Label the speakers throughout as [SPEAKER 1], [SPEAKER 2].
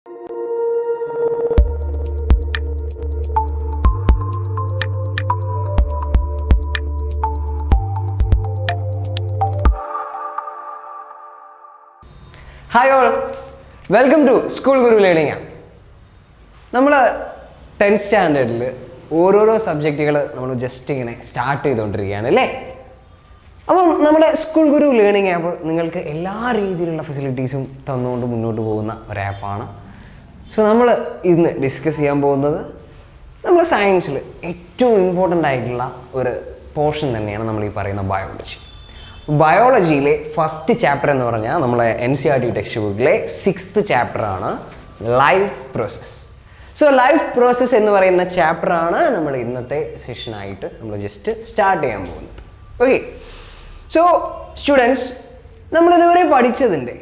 [SPEAKER 1] Hi all, welcome to School Guru Learning App. നമ്മൾ 10th സ്റ്റാൻഡേർഡിൽ ഓരോരോ സബ്ജക്റ്റുകൾ നമ്മൾ ജസ്റ്റ് ഇങ്ങനെ സ്റ്റാർട്ട് ചെയ്തുകൊണ്ടിരിക്കുകയാണ് അല്ലേ? അപ്പോൾ നമ്മുടെ സ്കൂൾ ഗുരു ലേണിംഗ് ആപ്പ് നിങ്ങൾക്ക് എല്ലാ രീതിയിലുള്ള ഫെസിലിറ്റീസും തന്നുകൊണ്ട് മുന്നോട്ട് പോകുന്ന ഒരു ആപ്പാണ്. സോ നമ്മൾ ഇന്ന് ഡിസ്കസ് ചെയ്യാൻ പോകുന്നത് നമ്മുടെ സയൻസിൽ ഏറ്റവും ഇമ്പോർട്ടൻ്റ് ആയിട്ടുള്ള ഒരു പോർഷൻ തന്നെയാണ് നമ്മൾ ഈ പറയുന്ന ബയോളജി. ബയോളജിയിലെ ഫസ്റ്റ് ചാപ്റ്റർ എന്ന് പറഞ്ഞാൽ നമ്മളെ NCERT ടെക്സ്റ്റ് ബുക്കിലെ 6th ചാപ്റ്ററാണ് life process. So life process എന്ന് പറയുന്ന ചാപ്റ്ററാണ് നമ്മൾ ഇന്നത്തെ സെഷനായിട്ട് നമ്മൾ ജസ്റ്റ് സ്റ്റാർട്ട് ചെയ്യാൻ പോകുന്നത്. ഓക്കെ, സോ സ്റ്റുഡൻസ്, നമ്മളിതുവരെ പഠിച്ചതിൻ്റെ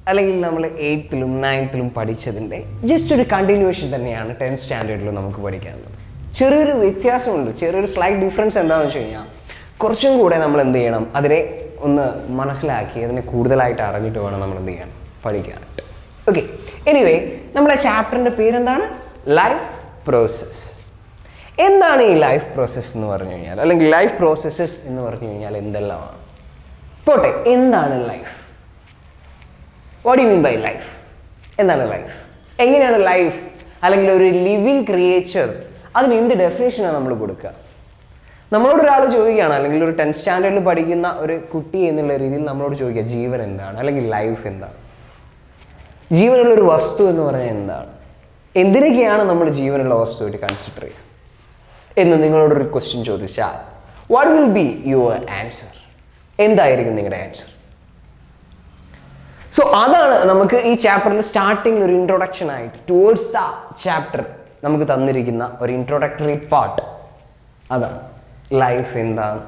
[SPEAKER 1] അല്ലെങ്കിൽ നമ്മൾ 8th-ലും 9th-ലും പഠിച്ചതിൻ്റെ ജസ്റ്റ് ഒരു കണ്ടിന്യൂവേഷൻ തന്നെയാണ് 10th സ്റ്റാൻഡേർഡിൽ നമുക്ക് പഠിക്കാനുള്ളത്. ചെറിയൊരു വ്യത്യാസമുണ്ട്, ചെറിയൊരു സ്ലൈറ്റ് ഡിഫറൻസ് എന്താണെന്ന് വെച്ച് കഴിഞ്ഞാൽ കുറച്ചും കൂടെ നമ്മൾ എന്ത് ചെയ്യണം, അതിനെ ഒന്ന് മനസ്സിലാക്കി അതിനെ കൂടുതലായിട്ട് അറിഞ്ഞിട്ട് വേണം നമ്മൾ എന്ത് ചെയ്യാൻ, പഠിക്കാനായിട്ട്. ഓക്കെ, എനിവേ നമ്മളെ ചാപ്റ്ററിൻ്റെ പേരെന്താണ്? Life process. എന്താണ് ഈ ലൈഫ് പ്രോസസ്സ് എന്ന് പറഞ്ഞു കഴിഞ്ഞാൽ, അല്ലെങ്കിൽ ലൈഫ് പ്രോസസ്സസ് എന്ന് പറഞ്ഞു കഴിഞ്ഞാൽ എന്തെല്ലാമാണ്? പോട്ടെ, എന്താണ് life? What you mean by life? എന്താണ് ലൈഫ്? എങ്ങനെയാണ് ലൈഫ് അല്ലെങ്കിൽ ഒരു ലിവിങ് ക്രിയേച്ചർ, അതിന് എന്ത് ഡെഫിനേഷനാണ് നമ്മൾ കൊടുക്കുക? നമ്മളോട് ഒരാൾ ചോദിക്കുകയാണ്, അല്ലെങ്കിൽ ഒരു 10th സ്റ്റാൻഡേർഡിൽ പഠിക്കുന്ന ഒരു കുട്ടി എന്നുള്ള രീതിയിൽ നമ്മളോട് ചോദിക്കുക, ജീവൻ എന്താണ് അല്ലെങ്കിൽ ലൈഫ് എന്താണ്? ജീവനുള്ളൊരു വസ്തു എന്ന് പറഞ്ഞാൽ എന്താണ്? എന്തിനൊക്കെയാണ് നമ്മൾ ജീവനുള്ള വസ്തുവായിട്ട് കൺസിഡർ ചെയ്യുക എന്ന് നിങ്ങളോടൊരു ക്വസ്റ്റ്യൻ ചോദിച്ചാൽ what will be your answer? എന്തായിരിക്കും നിങ്ങളുടെ ആൻസർ? സോ അതാണ് നമുക്ക് ഈ ചാപ്റ്ററിൽ സ്റ്റാർട്ടിങ് ഒരു ഇൻട്രൊഡക്ഷൻ ആയിട്ട് ടുവേർഡ്സ് ദ ചാപ്റ്റർ നമുക്ക് തന്നിരിക്കുന്ന ഒരു ഇൻട്രൊഡക്ടറി പാർട്ട്. അതാണ് ലൈഫ് എന്താണ്,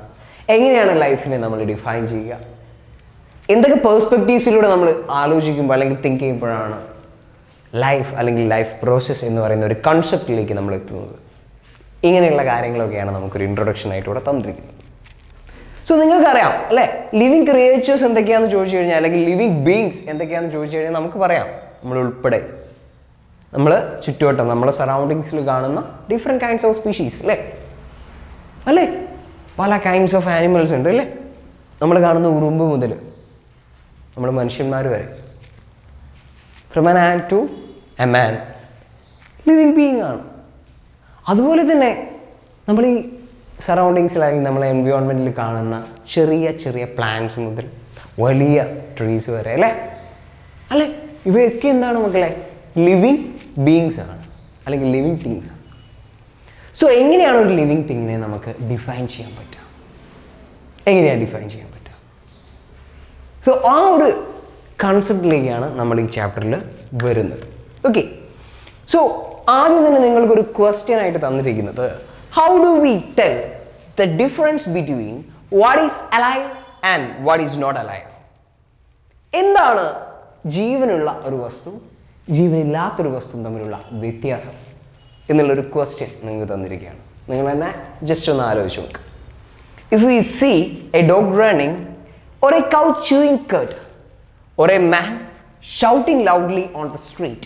[SPEAKER 1] എങ്ങനെയാണ് ലൈഫിനെ നമ്മൾ ഡിഫൈൻ ചെയ്യുക, എന്തൊക്കെ പേഴ്സ്പെക്റ്റീവ്സിലൂടെ നമ്മൾ ആലോചിക്കുമ്പോൾ അല്ലെങ്കിൽ തിങ്ക് ചെയ്യുമ്പോഴാണ് ലൈഫ് അല്ലെങ്കിൽ ലൈഫ് പ്രോസസ്സ് എന്ന് പറയുന്ന ഒരു കൺസെപ്റ്റിലേക്ക് നമ്മൾ എത്തുന്നത്. ഇങ്ങനെയുള്ള കാര്യങ്ങളൊക്കെയാണ് നമുക്കൊരു ഇൻട്രൊഡക്ഷൻ ആയിട്ട് ഇവിടെ തന്നിരിക്കുന്നത്. സോ നിങ്ങൾക്കറിയാം അല്ലേ, ലിവിങ് ക്രിയേച്ചേഴ്സ് എന്തൊക്കെയാണെന്ന് ചോദിച്ചു കഴിഞ്ഞാൽ, അല്ലെങ്കിൽ ലിവിങ് ബീങ്സ് എന്തൊക്കെയാണെന്ന് ചോദിച്ചു കഴിഞ്ഞാൽ നമുക്ക് പറയാം, നമ്മളുൾപ്പെടെ നമ്മൾ ചുറ്റുവട്ടം നമ്മുടെ സറൗണ്ടിങ്സിൽ കാണുന്ന ഡിഫറെൻറ്റ് കൈൻഡ്സ് ഓഫ് സ്പീഷീസ് അല്ലേ, പല കൈൻഡ്സ് ഓഫ് ആനിമൽസ് ഉണ്ട് അല്ലേ. നമ്മൾ കാണുന്ന ഉറുമ്പ് മുതൽ നമ്മൾ മനുഷ്യന്മാർ വരെ, from an ant to a man, living being ആണ്. അതുപോലെ തന്നെ നമ്മൾ ഈ സറൗണ്ടിങ്സിൽ അല്ലെങ്കിൽ നമ്മളെ എൻവയോൺമെൻറ്റിൽ കാണുന്ന ചെറിയ ചെറിയ പ്ലാന്റ്സ് മുതൽ വലിയ ട്രീസ് വരെ അല്ലേ, ഇവയൊക്കെ എന്താണ് മക്കളെ? ലിവിങ് ബീയിങ്സ് ആണ് അല്ലെങ്കിൽ ലിവിങ് തിങ്സ് ആണ്. സോ എങ്ങനെയാണ് ഒരു ലിവിങ് തിങ്ങിനെ നമുക്ക് ഡിഫൈൻ ചെയ്യാൻ പറ്റുക? എങ്ങനെയാണ് ഡിഫൈൻ ചെയ്യാൻ പറ്റുക? സോ ആ ഒരു കൺസെപ്റ്റിലേക്കാണ് നമ്മൾ ഈ ചാപ്റ്ററിൽ വരുന്നത്. ഓക്കെ, സോ ആദ്യം തന്നെ നിങ്ങൾക്കൊരു ക്വസ്റ്റ്യൻ ആയിട്ട് തന്നിരിക്കുന്നത്, how do we tell the difference between what is alive and what is not alive? എന്താണ് ജീവനുള്ള ഒരു വസ്തു, ജീവനില്ലാത്തൊരു വസ്തുവും തമ്മിലുള്ള വ്യത്യാസം എന്നുള്ളൊരു ക്വസ്റ്റ്യൻ നിങ്ങൾക്ക് തന്നിരിക്കുകയാണ്. നിങ്ങൾ തന്നെ ജസ്റ്റ് ഒന്ന് ആലോചിച്ച് നോക്കുക. If you see a dog running, or a cow chewing cud, or a man shouting loudly on the street,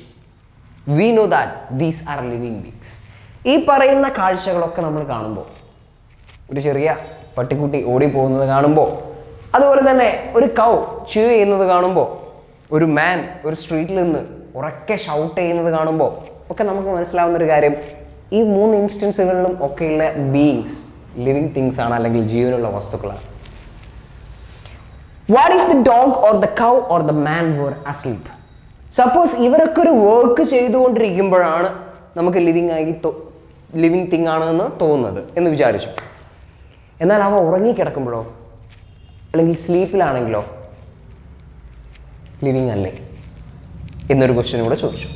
[SPEAKER 1] we know that these are living beings. ഈ പറയുന്ന കാഴ്ചകളൊക്കെ നമ്മൾ കാണുമ്പോൾ, ഒരു ചെറിയ പട്ടിക്കുട്ടി ഓടിപ്പോകുന്നത് കാണുമ്പോൾ, അതുപോലെ തന്നെ ഒരു കൗ ച്യൂ ചെയ്യുന്നത് കാണുമ്പോൾ, ഒരു മാൻ ഒരു സ്ട്രീറ്റിൽ നിന്ന് ഉറക്കെ ഷൗട്ട് ചെയ്യുന്നത് കാണുമ്പോൾ ഒക്കെ നമുക്ക് മനസ്സിലാവുന്ന ഒരു കാര്യം, ഈ 3 ഇൻസ്റ്റൻസുകളിലും ഒക്കെയുള്ള ബീയിങ്സ് ലിവിങ് തിങ്സ് ആണ്, അല്ലെങ്കിൽ ജീവനുള്ള വസ്തുക്കളാണ്. What if the dog or the cow or the man were asleep? Suppose ഇവരൊക്കെ ഒരു വർക്ക് ചെയ്തുകൊണ്ടിരിക്കുമ്പോഴാണ് നമുക്ക് ലിവിങ് തിങ് ആണെന്ന് തോന്നുന്നത് എന്ന് വിചാരിച്ചു. എന്നാൽ അവ ഉറങ്ങിക്കിടക്കുമ്പോഴോ അല്ലെങ്കിൽ സ്ലീപ്പിലാണെങ്കിലോ ലിവിങ് അല്ലേ എന്നൊരു ക്വസ്റ്റ്യൻ കൂടെ ചോദിച്ചു.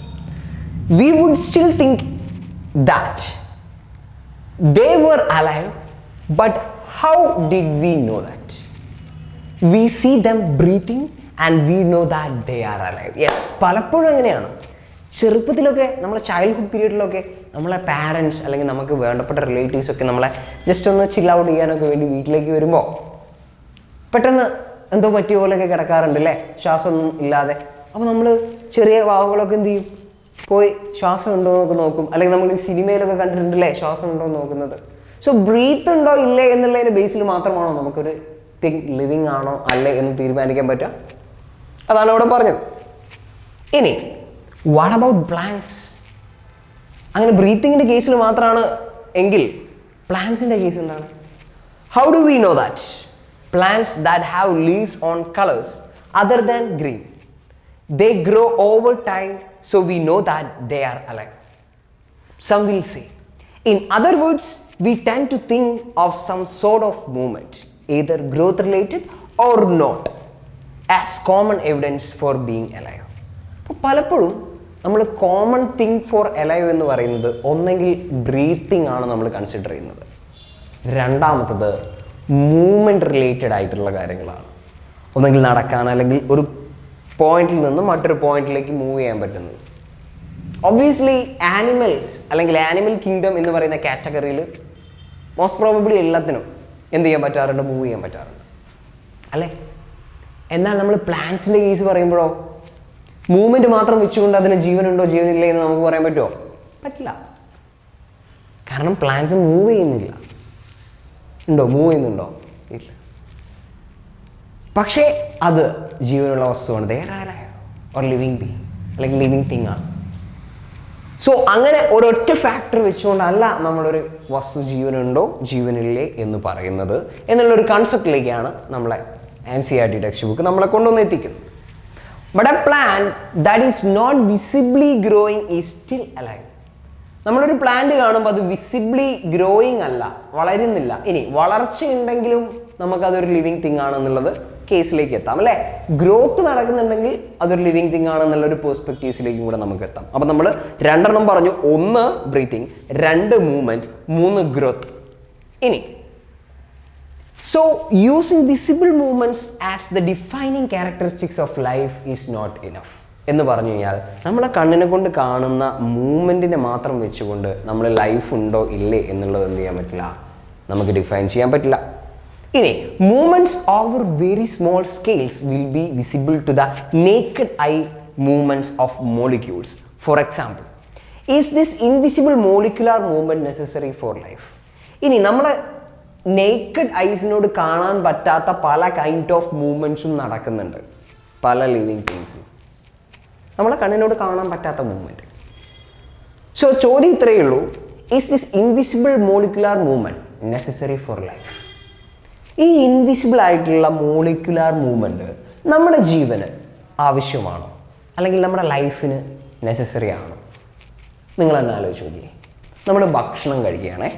[SPEAKER 1] We would still think that they were alive, but how did we know that? We see them breathing and we know that they are alive. Yes, പലപ്പോഴും അങ്ങനെയാണ്. ചെറുപ്പത്തിലൊക്കെ നമ്മുടെ ചൈൽഡ്ഹുഡ് പീരീഡിലൊക്കെ നമ്മളെ പാരൻസ് അല്ലെങ്കിൽ നമുക്ക് വേണ്ടപ്പെട്ട റിലേറ്റീവ്സ് ഒക്കെ നമ്മളെ ജസ്റ്റ് ഒന്ന് ചിൽ ഔട്ട് ചെയ്യാനൊക്കെ വേണ്ടി വീട്ടിലേക്ക് വരുമ്പോൾ പെട്ടെന്ന് എന്തോ പറ്റിയ പോലെയൊക്കെ കിടക്കാറുണ്ട് അല്ലേ, ശ്വാസമൊന്നും ഇല്ലാതെ. അപ്പോൾ നമ്മൾ ചെറിയ വാവുകളൊക്കെ എന്ത് ചെയ്യും, പോയി ശ്വാസം ഉണ്ടോ എന്നൊക്കെ നോക്കും, അല്ലെങ്കിൽ നമ്മൾ ഈ സിനിമയിലൊക്കെ കണ്ടിട്ടുണ്ടല്ലേ ശ്വാസം ഉണ്ടോ എന്ന് നോക്കുന്നത്. സോ ബ്രീത്ത് ഉണ്ടോ ഇല്ലേ എന്നുള്ളതിൻ്റെ ബേസിൽ മാത്രമാണോ നമുക്കൊരു തിങ് ലിവിങ് ആണോ അല്ലേ എന്ന് തീരുമാനിക്കാൻ പറ്റുക? അതാണ് അവിടെ പറഞ്ഞത്. ഇനി വാട്ട് അബൌട്ട് പ്ലാന്റ്സ്? അങ്ങനെ ബ്രീത്തിങ്ങിൻ്റെ കേസിൽ മാത്രമാണ് എങ്കിൽ പ്ലാന്റ്സിൻ്റെ കേസ് എന്താണ്? How do we know that plants that have leaves on colors other than green, they grow over time, so we know that they are alive? Some will say. In other words, we tend to think of some sort of movement, either growth related or not, as common evidence for being alive. അപ്പോൾ പലപ്പോഴും നമ്മൾ common thing for alive എന്ന് പറയുന്നത് ഒന്നെങ്കിൽ breathing ആണ് നമ്മൾ consider ചെയ്യുന്നത്, രണ്ടാമത്തത് മൂവ്മെൻറ്റ് റിലേറ്റഡ് ആയിട്ടുള്ള കാര്യങ്ങളാണ്. ഒന്നെങ്കിൽ നടക്കാൻ, അല്ലെങ്കിൽ ഒരു പോയിന്റിൽ നിന്ന് മറ്റൊരു പോയിന്റിലേക്ക് മൂവ് ചെയ്യാൻ പറ്റുന്നത്. ഒബ്വിയസ്ലി ആനിമൽസ് അല്ലെങ്കിൽ ആനിമൽ കിങ്ഡം എന്ന് പറയുന്ന കാറ്റഗറിയിൽ മോസ്റ്റ് പ്രോബബ്ലി എല്ലാത്തിനും എന്ത് ചെയ്യാൻ പറ്റാറുണ്ട്? മൂവ് ചെയ്യാൻ പറ്റാറുണ്ട് അല്ലേ? എന്നാൽ നമ്മൾ പ്ലാന്റ്സിൻ്റെ കേസ് പറയുമ്പോഴോ മൂവ്മെൻറ്റ് മാത്രം വെച്ചുകൊണ്ട് അതിന് ജീവനുണ്ടോ ജീവനില്ലേ എന്ന് നമുക്ക് പറയാൻ പറ്റുമോ? പറ്റില്ല. കാരണം പ്ലാന്റ്സ് മൂവ് ചെയ്യുന്നില്ല. ഉണ്ടോ? മൂവ് ചെയ്യുന്നുണ്ടോ? ഇല്ല. പക്ഷേ അത് ജീവനുള്ള വസ്തുവാണ്. There are or living being അല്ലെങ്കിൽ ലിവിങ് തിങ് ആണ്. സോ അങ്ങനെ ഒരൊറ്റ ഫാക്ടർ വെച്ചുകൊണ്ടല്ല നമ്മളൊരു വസ്തു ജീവനുണ്ടോ ജീവനില്ലേ എന്ന് പറയുന്നത് എന്നുള്ളൊരു കൺസെപ്റ്റിലേക്കാണ് നമ്മളെ NCERT ടെക്സ്റ്റ് ബുക്ക് നമ്മളെ കൊണ്ടുവന്ന് എത്തിക്കുന്നത്. But a plant that is not visibly growing is still alive. നമ്മളൊരു പ്ലാന്റ് കാണുമ്പോൾ അത് വിസിബിളി ഗ്രോയിങ് അല്ല, വളരുന്നില്ല. ഇനി വളർച്ചയുണ്ടെങ്കിലും നമുക്കതൊരു ലിവിങ് തിങ് ആണെന്നുള്ളത് കേസിലേക്ക് എത്താം അല്ലേ? ഗ്രോത്ത് നടക്കുന്നുണ്ടെങ്കിൽ അതൊരു ലിവിങ് തിങ് ആണെന്നുള്ളൊരു പെർസ്പെക്റ്റീവ്സിലേക്കും കൂടെ നമുക്ക് എത്താം. അപ്പം നമ്മൾ രണ്ടെണ്ണം പറഞ്ഞു, ഒന്ന് ബ്രീത്തിങ്, രണ്ട് മൂവ്മെൻറ്റ്, മൂന്ന് ഗ്രോത്ത്. ഇനി so using visible movements as the defining characteristics of life is not enough എന്ന് പറഞ്ഞു കഴിഞ്ഞാൽ നമ്മളെ കണ്ണിനെ കൊണ്ട് കാണുന്ന മൂവ്മെൻറ്റിനെ മാത്രം വെച്ചുകൊണ്ട് നമ്മൾ ലൈഫ് ഉണ്ടോ ഇല്ലേ എന്നുള്ളത് എന്ത് ചെയ്യാൻ പറ്റില്ല, നമുക്ക് ഡിഫൈൻ ചെയ്യാൻ പറ്റില്ല. ഇനി movements over very small scales will be visible to the naked eye movements of molecules. For example, is this invisible molecular movement necessary for life? ഇനി നമ്മുടെ നേക്കഡ് ഐസിനോട് കാണാൻ പറ്റാത്ത പല കൈൻഡ് ഓഫ് മൂവ്മെൻറ്റ്സും നടക്കുന്നുണ്ട് പല ലിവിങ് തിങ്സിലും, നമ്മളെ കണ്ണിനോട് കാണാൻ പറ്റാത്ത മൂവ്മെൻറ്റ്. സോ ചോദ്യം ഇത്രയേ ഉള്ളൂ, is this invisible molecular movement necessary for life? ഈ ഇൻവിസിബിൾ ആയിട്ടുള്ള മോളിക്കുലാർ മൂവ്മെൻറ്റ് നമ്മുടെ ജീവന് ആവശ്യമാണോ, അല്ലെങ്കിൽ നമ്മുടെ ലൈഫിന് നെസസറി ആണോ? നിങ്ങൾ തന്നെ ആലോചിച്ച് നോക്കിയേ. നമ്മൾ ഭക്ഷണം കഴിക്കുകയാണേ,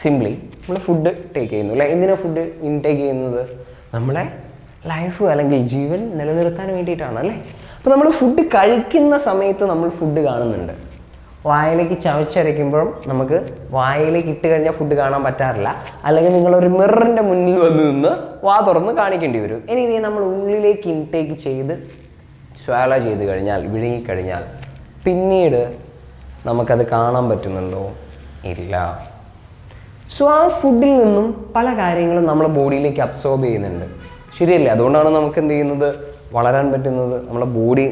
[SPEAKER 1] സിംപ്ലി നമ്മൾ ഫുഡ് ടേക്ക് ചെയ്യുന്നു അല്ലേ? എന്തിനാണ് ഫുഡ് ഇൻടേക്ക് ചെയ്യുന്നത്? നമ്മളെ ലൈഫ് അല്ലെങ്കിൽ ജീവൻ നിലനിർത്താൻ വേണ്ടിയിട്ടാണ് അല്ലേ? അപ്പോൾ നമ്മൾ ഫുഡ് കഴിക്കുന്ന സമയത്ത് നമ്മൾ ഫുഡ് കാണുന്നുണ്ട്. വായിലേക്ക് ചവച്ചരയ്ക്കുമ്പോഴും നമുക്ക് വായിലേക്ക് ഇട്ട് കഴിഞ്ഞാൽ ഫുഡ് കാണാൻ പറ്റാറില്ല. അല്ലെങ്കിൽ നിങ്ങളൊരു മിററിൻ്റെ മുന്നിൽ വന്ന് നിന്ന് വാ തുറന്ന് കാണിക്കേണ്ടി വരും. എനിവേ നമ്മൾ ഉള്ളിലേക്ക് ഇൻടേക്ക് ചെയ്ത് സ്വാലോ ചെയ്ത് കഴിഞ്ഞാൽ, വിഴുങ്ങിക്കഴിഞ്ഞാൽ പിന്നീട് നമുക്കത് കാണാൻ പറ്റുന്നുണ്ടോ? ഇല്ല. സോ ആ ഫുഡിൽ നിന്നും പല കാര്യങ്ങളും നമ്മുടെ ബോഡിയിലേക്ക് അബ്സോർബ് ചെയ്യുന്നുണ്ട്, ശരിയല്ലേ? അതുകൊണ്ടാണ് നമുക്ക് എന്ത് ചെയ്യുന്നത്, വളരാൻ പറ്റുന്നത്, നമ്മളെ ബോഡി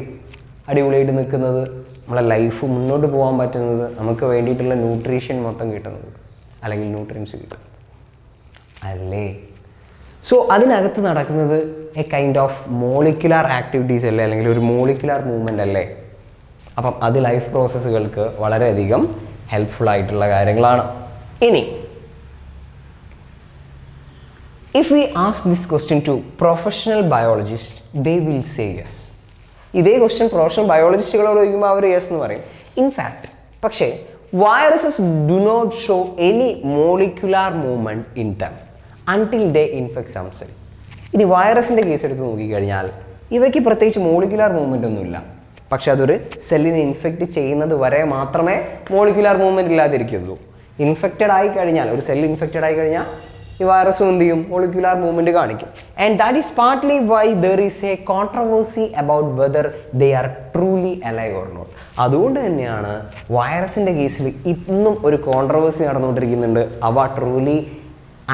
[SPEAKER 1] അടിപൊളിയായിട്ട് നിൽക്കുന്നത്, നമ്മളെ ലൈഫ് മുന്നോട്ട് പോകാൻ പറ്റുന്നത്, നമുക്ക് വേണ്ടിയിട്ടുള്ള ന്യൂട്രീഷൻ മൊത്തം കിട്ടുന്നത്, അല്ലെങ്കിൽ ന്യൂട്രിയൻസ് കിട്ടുന്നത് അല്ലേ? സോ അതിനകത്ത് നടക്കുന്നത് A kind of molecular activities അല്ലേ, അല്ലെങ്കിൽ ഒരു മോളിക്കുലാർ മൂവ്മെൻ്റ് അല്ലേ? അപ്പം അത് ലൈഫ് പ്രോസസ്സുകൾക്ക് വളരെയധികം ഹെൽപ്ഫുൾ ആയിട്ടുള്ള കാര്യങ്ങളാണ്. ഇനി if we ask this question to professional biologists, they will say yes. ഇതേ ക്വസ്റ്റ്യൻ പ്രൊഫഷണൽ ബയോളജിസ്റ്റുകളോട് ചോദിക്കുമ്പോൾ അവർ യെസ് എന്ന് പറയും. ഇൻഫാക്ട് പക്ഷേ viruses do not show any molecular movement in them until they infect some cell. ഇനി വൈറസിൻ്റെ കേസ് എടുത്ത് നോക്കിക്കഴിഞ്ഞാൽ ഇവയ്ക്ക് പ്രത്യേകിച്ച് മോളിക്കുലാർ മൂവ്മെൻ്റ് ഒന്നുമില്ല. പക്ഷെ അതൊരു സെല്ലിനെ ഇൻഫെക്റ്റ് ചെയ്യുന്നത് വരെ മാത്രമേ മോളിക്കുലാർ മൂവ്മെൻറ്റ് ഇല്ലാതിരിക്കുള്ളൂ. ഇൻഫെക്റ്റഡ് ആയി കഴിഞ്ഞാൽ, ഒരു സെൽ ഇൻഫെക്റ്റഡ് ആയി കഴിഞ്ഞാൽ ഈ വൈറസും എന്ത് ചെയ്യും, മോളിക്കുലാർ മൂവ്മെൻറ്റ് കാണിക്കും. And that is partly why there is a controversy about whether they are truly alive or not. അതുകൊണ്ട് തന്നെയാണ് വൈറസിൻ്റെ കേസിൽ ഇന്നും ഒരു കോൺട്രവേഴ്സി നടന്നുകൊണ്ടിരിക്കുന്നുണ്ട്, അവ ട്രൂലി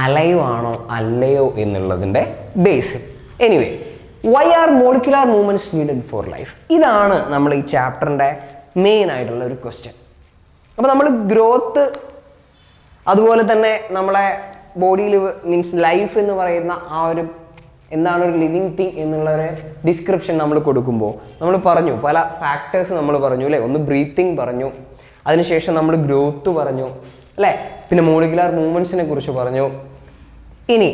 [SPEAKER 1] അലൈവ് ആണോ അല്ലയോ എന്നുള്ളതിൻ്റെ ബേസിൽ. Anyway, why are molecular movements needed for life? ഇതാണ് നമ്മൾ ഈ ചാപ്റ്ററിൻ്റെ മെയിൻ ആയിട്ടുള്ള ഒരു ക്വസ്റ്റ്യൻ. അപ്പോൾ നമ്മൾ ഗ്രോത്ത്, അതുപോലെ തന്നെ നമ്മളെ ബോഡിയിൽ മീൻസ് ലൈഫ് എന്ന് പറയുന്ന ആ ഒരു എന്താണ് ഒരു ലിവിങ് തിങ് എന്നുള്ളൊരു ഡിസ്ക്രിപ്ഷൻ നമ്മൾ കൊടുക്കുമ്പോൾ നമ്മൾ പറഞ്ഞു പല ഫാക്ടേഴ്സ് നമ്മൾ പറഞ്ഞു അല്ലേ. ഒന്ന് ബ്രീത്തിങ് പറഞ്ഞു, അതിനുശേഷം നമ്മൾ ഗ്രോത്ത് പറഞ്ഞു അല്ലേ, പിന്നെ മോളിക്കുലാർ മൂവ്മെൻറ്റ്സിനെ കുറിച്ച് പറഞ്ഞു. ഇനി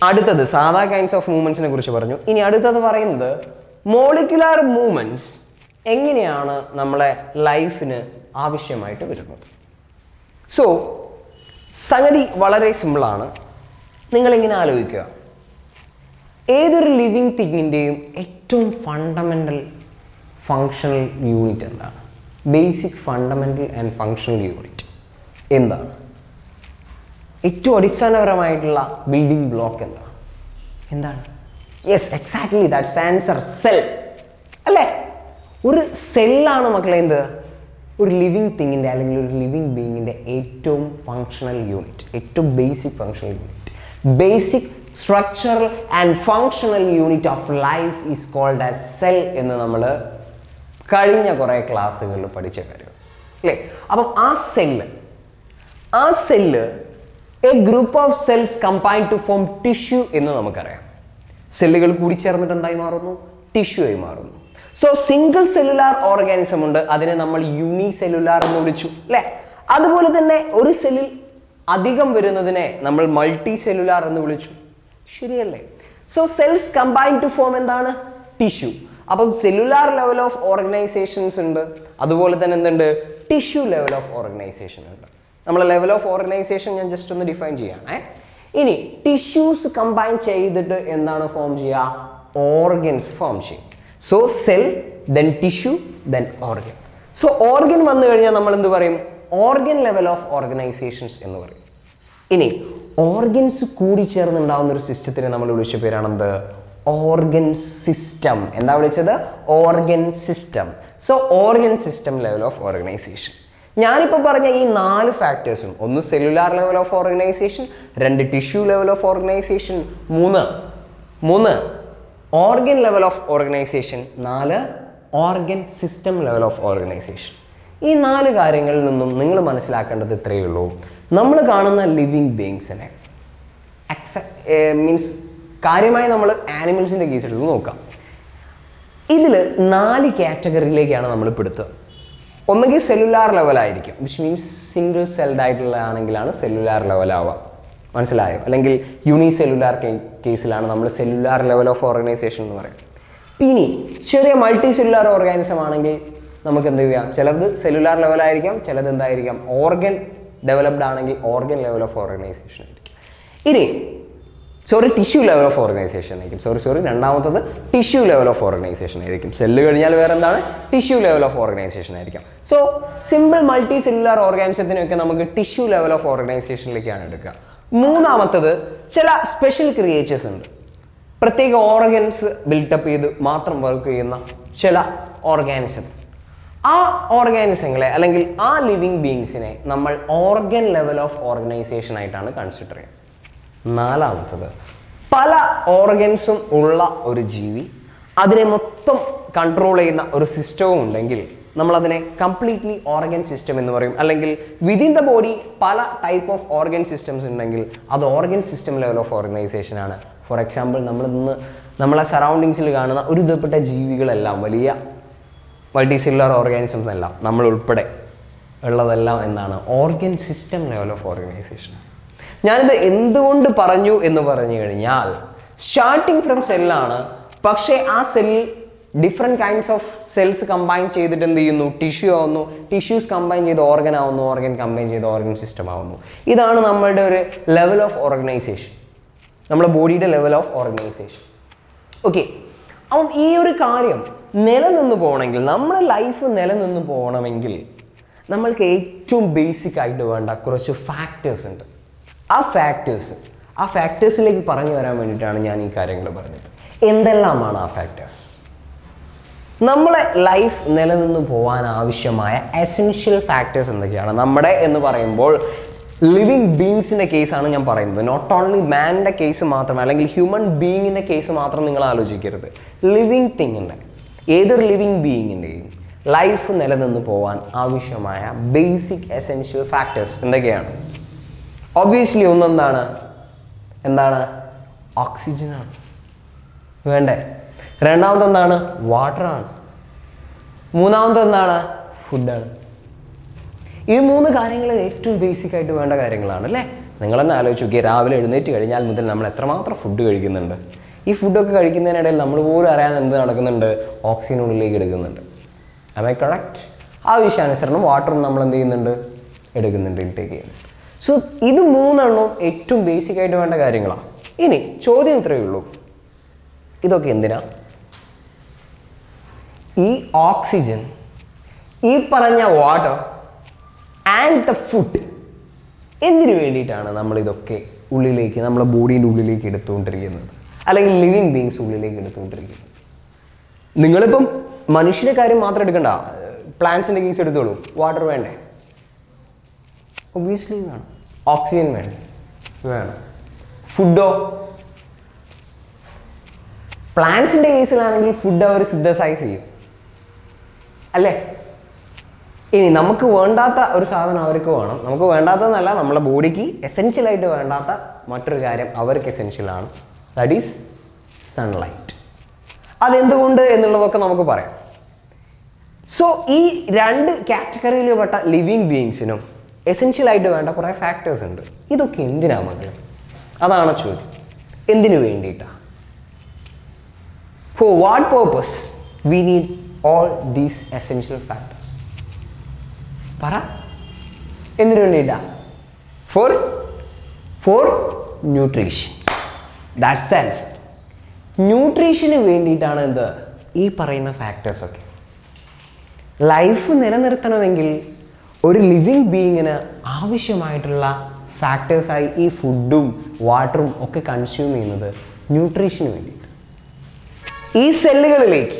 [SPEAKER 1] അടുത്തത് സാധാ കൈൻഡ്സ് ഓഫ് മൂവ്മെൻറ്റ്സിനെ കുറിച്ച് പറഞ്ഞു. ഇനി അടുത്തത് പറയുന്നത് മോളിക്കുലാർ മൂവ്മെൻറ്റ്സ് എങ്ങനെയാണ് നമ്മളെ ലൈഫിന് ആവശ്യമായിട്ട് വരുന്നത്. സോ സംഗതി വളരെ സിമ്പിളാണ്. നിങ്ങളിങ്ങനെ ആലോചിക്കുക, ഏതൊരു ലിവിങ് തിങ്ങിൻ്റെയും ഏറ്റവും ഫണ്ടമെൻ്റൽ ഫങ്ഷണൽ യൂണിറ്റ് എന്താണ്? Basic fundamental and functional unit എന്താണ്? ഏറ്റവും അടിസ്ഥാനപരമായിട്ടുള്ള ബിൽഡിംഗ് ബ്ലോക്ക് എന്താണ്? Yes, exactly, that's the answer, cell അല്ലേ. ഒരു സെല്ലാണ് മക്കളെ എന്ത്, ഒരു ലിവിങ് തിങ്ങിൻ്റെ അല്ലെങ്കിൽ ഒരു ലിവിങ് ബീയിങ്ങിൻ്റെ ഏറ്റവും ഫങ്ഷണൽ യൂണിറ്റ്, ഏറ്റവും basic functional unit. Basic structural and functional unit of life is called as cell എന്ന് നമ്മൾ കഴിഞ്ഞ കുറേ ക്ലാസ്സുകളിൽ പഠിച്ച കാര്യം അല്ലേ. അപ്പം ആ cell a group of cells combined to form tissue എന്ന് നമുക്കറിയാം. സെല്ലുകൾ കൂടി ചേർന്നിട്ട് എന്തായി മാറുന്നു? ടിഷ്യൂ ആയി മാറുന്നു. സോ സിംഗിൾ സെല്ലുലാർ ഓർഗാനിസം ഉണ്ട്, അതിനെ നമ്മൾ യൂണി സെല്ലുലാർ എന്ന് വിളിച്ചു അല്ലേ. അതുപോലെ തന്നെ ഒരു സെല്ലിൽ അധികം വരുന്നതിനെ നമ്മൾ മൾട്ടി സെല്ലുലാർ എന്ന് വിളിച്ചു, ശരിയല്ലേ. So cells combine to form എന്താണ്? ടിഷ്യൂ. അപ്പം സെല്ലുലാർ ലെവൽ ഓഫ് ഓർഗനൈസേഷൻസ് ഉണ്ട്, അതുപോലെ തന്നെ എന്തുണ്ട്? ടിഷ്യൂ ലെവൽ ഓഫ് ഓർഗനൈസേഷൻ ഉണ്ട്. നമ്മളെ ലെവൽ ഓഫ് ഓർഗനൈസേഷൻ ഞാൻ ജസ്റ്റ് ഒന്ന് ഡിഫൈൻ ചെയ്യാണ്. ഇനി ടിഷ്യൂസ് കമ്പൈൻ ചെയ്തിട്ട് എന്താണ് ഫോം ചെയ്യുക? ഓർഗൻസ് ഫോം ചെയ്യും. So cell, then tissue, then organ. So organ വന്നു കഴിഞ്ഞാൽ നമ്മൾ എന്ത് പറയും? ഓർഗൻ ലെവൽ ഓഫ് ഓർഗനൈസേഷൻസ് എന്ന് പറയും. ഇനി ഓർഗൻസ് കൂടി ചേർന്നുണ്ടാവുന്ന ഒരു സിസ്റ്റത്തിനെ നമ്മൾ വിളിച്ച പേരാണെന്ത്? Organ system. എന്താ വിളിച്ചത്? Organ system. So organ system level of organisation. ഞാനിപ്പോൾ പറഞ്ഞ ഈ 4 ഫാക്ടേഴ്സും, ഒന്ന് cellular level of organisation, 2 tissue level of organisation, 3 organ level of organisation, 4 organ system level of organisation. ഈ 4 കാര്യങ്ങളിൽ നിന്നും നിങ്ങൾ മനസ്സിലാക്കേണ്ടത് ഇത്രയേ ഉള്ളൂ. നമ്മൾ കാണുന്ന ലിവിങ് ബീയിങ്സിനെ മീൻസ് കാര്യമായി നമ്മൾ ആനിമൽസിൻ്റെ കേസ് എടുത്ത് നോക്കാം. ഇതിൽ 4 കാറ്റഗറിയിലേക്കാണ് നമ്മൾ പെടുത്തുക. ഒന്നുകിൽ സെല്ലുലാർ ലെവലായിരിക്കും, വിച്ച് മീൻസ് സിംഗിൾ സെൽഡ് ആയിട്ടുള്ളതാണെങ്കിലാണ് സെല്ലുലാർ ലെവലാവുക, മനസ്സിലായോ? അല്ലെങ്കിൽ യൂണി സെല്ലുലാർ കേസിലാണ് നമ്മൾ സെല്ലുലാർ ലെവൽ ഓഫ് ഓർഗനൈസേഷൻ എന്ന് പറയും. ഇനി ചെറിയ മൾട്ടി സെല്ലുലാർ ഓർഗാനിസം ആണെങ്കിൽ നമുക്ക് എന്ത് ചെയ്യാം? ചിലത് സെല്ലുലാർ ലെവലായിരിക്കാം, ചിലത് എന്തായിരിക്കാം? ഓർഗൻ ഡെവലപ്ഡ് ആണെങ്കിൽ ഓർഗൻ ലെവൽ ഓഫ് ഓർഗനൈസേഷൻ ആയിരിക്കും. ഇനി ടിഷ്യൂ ലെവൽ ഓഫ് ഓർഗനൈസേഷൻ ആയിരിക്കും. രണ്ടാമത്തത് ടിഷ്യൂ ലെവൽ ഓഫ് ഓർഗനൈസേഷൻ ആയിരിക്കും. സെല്ല് കഴിഞ്ഞാൽ വേറെ എന്താണ്? ടിഷ്യൂ ലെവൽ ഓഫ് ഓർഗനൈസേഷൻ ആയിരിക്കും. സോ സിമ്പിൾ മൾട്ടി സെല്ലുലാർ ഓർഗാനിസത്തിനൊക്കെ നമുക്ക് ടിഷ്യൂ ലെവൽ ഓഫ് ഓർഗനൈസേഷനിലേക്കാണ് എടുക്കുക. മൂന്നാമത്തത് ചില സ്പെഷ്യൽ ക്രിയേച്ചേഴ്സ് ഉണ്ട്, പ്രത്യേക ഓർഗൻസ് ബിൽട്ടപ്പ് ചെയ്ത് മാത്രം വർക്ക് ചെയ്യുന്ന ചില ഓർഗാനിസം. ആ ഓർഗാനിസങ്ങളെ അല്ലെങ്കിൽ ആ ലിവിങ് ബീയിങ്സിനെ നമ്മൾ ഓർഗൻ ലെവൽ ഓഫ് ഓർഗനൈസേഷൻ ആയിട്ടാണ് കൺസിഡർ ചെയ്യുന്നത്. നാലാമത്തത് പല ഓർഗൻസും ഉള്ള ഒരു ജീവി, അതിനെ മൊത്തം കൺട്രോൾ ചെയ്യുന്ന ഒരു സിസ്റ്റവും ഉണ്ടെങ്കിൽ നമ്മളതിനെ കംപ്ലീറ്റ്ലി ഓർഗൻ സിസ്റ്റം എന്ന് പറയും. അല്ലെങ്കിൽ വിതിൻ ദ ബോഡി പല ടൈപ്പ് ഓഫ് ഓർഗൻ സിസ്റ്റംസ് ഉണ്ടെങ്കിൽ അത് organ system level of organisation ആണ്. ഫോർ എക്സാമ്പിൾ, നമ്മളെ സറൗണ്ടിങ്സിൽ കാണുന്ന ഒരു വിധപ്പെട്ട ജീവികളെല്ലാം, വലിയ മൾട്ടി സെല്ലുലാർ ഓർഗാനിസംസ് എല്ലാം, നമ്മൾ ഉൾപ്പെടെ ഉള്ളതെല്ലാം എന്താണ്? Organ system level of organisation. ഞാനിത് എന്തുകൊണ്ട് പറഞ്ഞു എന്ന് പറഞ്ഞു കഴിഞ്ഞാൽ, സ്റ്റാർട്ടിങ് ഫ്രം സെല്ലാണ്, പക്ഷേ ആ സെല്ലിൽ different kinds of cells combine ചെയ്തിട്ട് എന്ത് ചെയ്യുന്നു? ടിഷ്യൂ ആവുന്നു. ടിഷ്യൂസ് കമ്പൈൻ ചെയ്ത് ഓർഗൻ ആവുന്നു. ഓർഗൻ കമ്പൈൻ ചെയ്ത് ഓർഗൻ സിസ്റ്റം ആവുന്നു. ഇതാണ് നമ്മളുടെ ഒരു ലെവൽ ഓഫ് ഓർഗനൈസേഷൻ, നമ്മുടെ ബോഡിയുടെ ലെവൽ ഓഫ് ഓർഗനൈസേഷൻ. ഓക്കെ, അപ്പം ഈ ഒരു കാര്യം നിലനിന്ന് പോകണമെങ്കിൽ, നമ്മുടെ ലൈഫ് നിലനിന്ന് പോകണമെങ്കിൽ നമ്മൾക്ക് ഏറ്റവും ബേസിക് ആയിട്ട് വേണ്ട കുറച്ച് ഫാക്ടേഴ്സ് ഉണ്ട്. ആ ഫാക്ടേഴ്സിലേക്ക് പറഞ്ഞു വരാൻ വേണ്ടിയിട്ടാണ് ഞാൻ ഈ കാര്യങ്ങൾ പറഞ്ഞത്. എന്തെല്ലാമാണ് ആ ഫാക്ടേഴ്സ്? നമ്മളെ ലൈഫ് നിലനിന്ന് പോകാൻ ആവശ്യമായ എസെൻഷ്യൽ ഫാക്ടേഴ്സ് എന്തൊക്കെയാണ്? നമ്മുടെ എന്ന് പറയുമ്പോൾ ലിവിങ് ബീയിങ്സിൻ്റെ കേസാണ് ഞാൻ പറയുന്നത്. നോട്ട് ഓൺലി മാൻ്റെ കേസ് മാത്രം, അല്ലെങ്കിൽ ഹ്യൂമൻ ബീയിങ്ങിൻ്റെ കേസ് മാത്രം നിങ്ങൾ ആലോചിക്കരുത്. ലിവിങ് തിങ്ങിൻ്റെ, ഏതൊരു ലിവിങ് ബീയിങ്ങിൻ്റെയും ലൈഫ് നിലനിന്ന് പോകാൻ ആവശ്യമായ ബേസിക് എസെൻഷ്യൽ ഫാക്ടേഴ്സ് എന്തൊക്കെയാണ്? ഒബ്വിയസ്ലി എന്താണ് ഓക്സിജനാണ് വേണ്ടേ. രണ്ടാമത് എന്താണ്? വാട്ടറാണ്. മൂന്നാമത് എന്താണ്? ഫുഡാണ്. ഈ 3 കാര്യങ്ങൾ ഏറ്റവും ബേസിക് ആയിട്ട് വേണ്ട കാര്യങ്ങളാണ് അല്ലേ? നിങ്ങൾ തന്നെ ആലോചിച്ച് നോക്കിയാൽ രാവിലെ എഴുന്നേറ്റ് കഴിഞ്ഞാൽ മുതൽ നമ്മൾ എത്രമാത്രം ഫുഡ് കഴിക്കുന്നുണ്ട്. ഈ ഫുഡൊക്കെ കഴിക്കുന്നതിനിടയിൽ നമ്മൾ പോലും അറിയാതെ എന്ത് നടക്കുന്നുണ്ട്? ഓക്സിജനുള്ളിലേക്ക് എടുക്കുന്നുണ്ട്. am I correct? ആവശ്യാനുസരണം വാട്ടറും നമ്മൾ എന്ത് ചെയ്യുന്നുണ്ട്? എടുക്കുന്നുണ്ട്, ഇൻടേക്ക് ചെയ്യുന്നുണ്ട്. സോ ഇത് 3 ഏറ്റവും ബേസിക് ആയിട്ട് വേണ്ട കാര്യങ്ങളാണ്. ഇനി ചോദ്യം ഇത്രയേ ഉള്ളൂ, ഇതൊക്കെ എന്തിനാ? ഈ ഓക്സിജൻ, ഈ പറഞ്ഞ വാട്ടർ ആൻഡ് ദ ഫുഡ് എന്തിനു വേണ്ടിയിട്ടാണ് നമ്മൾ ഇതൊക്കെ ഉള്ളിലേക്ക്, നമ്മളെ ബോഡീൻ്റെ ഉള്ളിലേക്ക് എടുത്തുകൊണ്ടിരിക്കുന്നത്, അല്ലെങ്കിൽ ലിവിങ് ബീങ്സ് ഉള്ളിലേക്ക് എടുത്തുകൊണ്ടിരിക്കുന്നത്? നിങ്ങളിപ്പം മനുഷ്യൻ്റെ കാര്യം മാത്രം എടുക്കണ്ട, പ്ലാന്റ്സിൻ്റെ കേസ് എടുത്തോളൂ. വാട്ടർ വേണ്ടേ? ഒബ്വിയസ്ലി വേണം. ഓക്സിജൻ വേണം. ഫുഡോ? പ്ലാന്റ്സിൻ്റെ കേസിലാണെങ്കിൽ ഫുഡ് അവർ സിന്തസൈസ് ചെയ്യും അല്ലേ? ഇനി നമുക്ക് വേണ്ടാത്ത ഒരു സാധനം അവർക്ക് വേണം. നമുക്ക് വേണ്ടാത്തതെന്നല്ല, നമ്മളെ ബോഡിക്ക് എസെൻഷ്യലായിട്ട് വേണ്ടാത്ത മറ്റൊരു കാര്യം അവർക്ക് എസെൻഷ്യലാണ്. That is sunlight. അതെന്തുകൊണ്ട് എന്നുള്ളതൊക്കെ നമുക്ക് പറയാം. സോ ഈ 2 കാറ്റഗറിയിൽ പെട്ട ലിവിങ് ബീയിങ്സിനും എസെൻഷ്യലായിട്ട് വേണ്ട കുറേ ഫാക്ടേഴ്സ് ഉണ്ട്. ഇതൊക്കെ എന്തിനാ മക്കളെ? അതാണ് ചോദ്യം. എന്തിനു വേണ്ടിയിട്ടാണ്? For what purpose we need all these essential factors? പറ, എന്തിനു വേണ്ടിയിട്ടാ? For nutrition. That's the answer. ന്യൂട്രീഷന് വേണ്ടിയിട്ടാണ് എന്ത്? ഈ പറയുന്ന ഫാക്ടേഴ്സൊക്കെ. ലൈഫ് നിലനിർത്തണമെങ്കിൽ ഒരു ലിവിങ് ബീയിങ്ങിന് ആവശ്യമായിട്ടുള്ള ഫാക്ടേഴ്സായി ഈ ഫുഡും വാട്ടറും ഒക്കെ കൺസ്യൂം ചെയ്യുന്നത് ന്യൂട്രീഷന് വേണ്ടിയിട്ട്. ഈ സെല്ലുകളിലേക്ക്,